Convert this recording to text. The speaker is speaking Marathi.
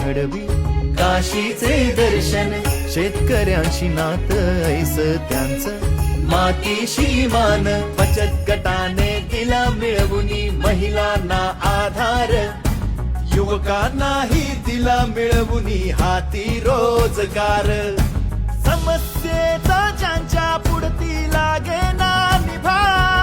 घडवी काशीचे दर्शन, शेतकऱ्यांशी नात ऐस त्यांचं मातीशी मान, बचत गटाने दिला मिळवुनी महिलांना आधार, युवकांनाही दिला मिळवुनी हाती रोजगार, समस्येचा ज्यांच्या पुढती लागे ना निभार,